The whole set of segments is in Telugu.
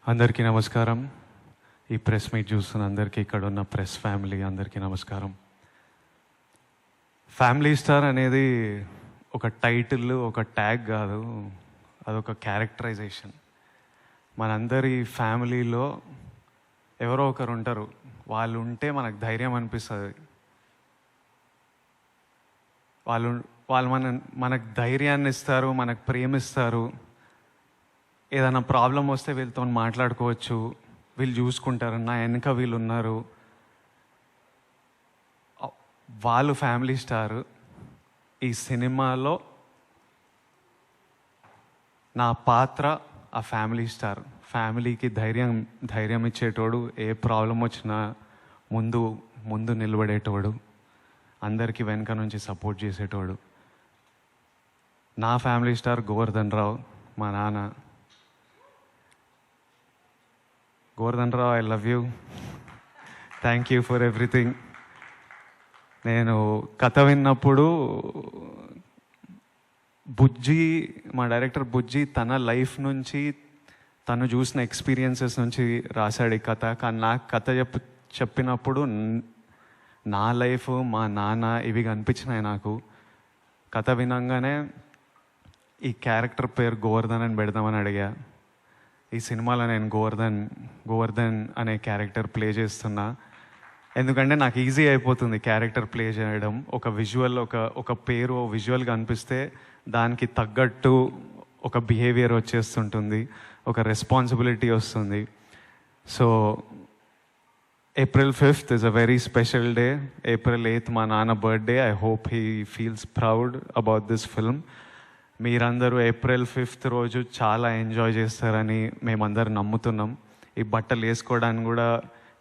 అందరికీ నమస్కారం. ఈ ప్రెస్ మీట్ చూస్తున్న అందరికీ, ఇక్కడ ఉన్న ప్రెస్ ఫ్యామిలీ అందరికీ నమస్కారం. ఫ్యామిలీ స్టార్ అనేది ఒక టైటిల్, ఒక ట్యాగ్ కాదు, అదొక క్యారెక్టరైజేషన్. మనందరి ఫ్యామిలీలో ఎవరో ఒకరు ఉంటారు, వాళ్ళు ఉంటే మనకు ధైర్యం అనిపిస్తుంది. వాళ్ళు మనకు ధైర్యాన్ని ఇస్తారు, మనకు ప్రేమిస్తారు. ఏదైనా ప్రాబ్లం వస్తే వీళ్ళతో మాట్లాడుకోవచ్చు, వీళ్ళు చూసుకుంటారు, నా వెనుక వీళ్ళు ఉన్నారు. వాళ్ళు ఫ్యామిలీ స్టార్. ఈ సినిమాలో నా పాత్ర ఆ ఫ్యామిలీ స్టార్. ఫ్యామిలీకి ధైర్యం ఇచ్చేటోడు, ఏ ప్రాబ్లం వచ్చినా ముందు నిలబడేటోడు, అందరికీ వెనక నుంచి సపోర్ట్ చేసేటోడు. నా ఫ్యామిలీ స్టార్ గోవర్ధన్ రావు, మా నాన్న. Govardhan Rao, I love you, thank you for everything. నేను కథ విన్నప్పుడు మా డైరెక్టర్ బుజ్జి తన లైఫ్ నుంచి, తను చూసిన ఎక్స్పీరియన్సెస్ నుంచి రాశాడు ఈ కథ. కానీ నాకు కథ చెప్పినప్పుడు నా లైఫ్, మా నాన్న ఇవి కనిపించినాయి నాకు. కథ వినంగానే ఈ క్యారెక్టర్ పేరు గోవర్ధన్ అని పెడదామని అడిగా. ఈ సినిమాలో నేను గోవర్ధన్ అనే క్యారెక్టర్ ప్లే చేస్తున్నా. ఎందుకంటే నాకు ఈజీ అయిపోతుంది క్యారెక్టర్ ప్లే చేయడం. ఒక విజువల్, ఒక పేరు విజువల్గా అనిపిస్తే దానికి తగ్గట్టు ఒక బిహేవియర్ వచ్చేస్తుంటుంది, ఒక రెస్పాన్సిబిలిటీ వస్తుంది. So April 5th is a very special day. April 8th మా నాన్న birthday. I hope he feels proud about this film. మీరందరూ April 5th రోజు చాలా ఎంజాయ్ చేస్తారని మేమందరం నమ్ముతున్నాం. ఈ బట్టలు వేసుకోవడానికి కూడా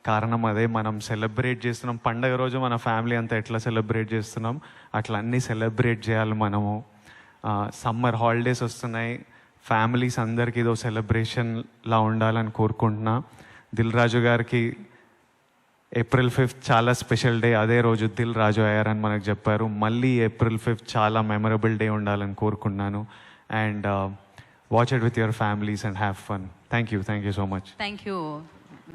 కారణం అదే. మనం సెలబ్రేట్ చేస్తున్నాం పండగ రోజు, మన ఫ్యామిలీ అంతా ఎట్లా సెలబ్రేట్ చేస్తున్నాం అట్లా అన్నీ సెలబ్రేట్ చేయాలి మనము. సమ్మర్ హాలిడేస్ వస్తున్నాయి, ఫ్యామిలీస్ అందరికీ ఇదో సెలబ్రేషన్లా ఉండాలని కోరుకుంటున్నా. దిల్ రాజు గారికి April 5th చాలా స్పెషల్ డే. అదే రోజు దిల్ రాజు అయ్యారని మనకు చెప్పారు. మళ్ళీ April 5th చాలా మెమరబుల్ డే ఉండాలని కోరుకున్నాను. And watch it with your families and have fun. Thank you so much. Thank you.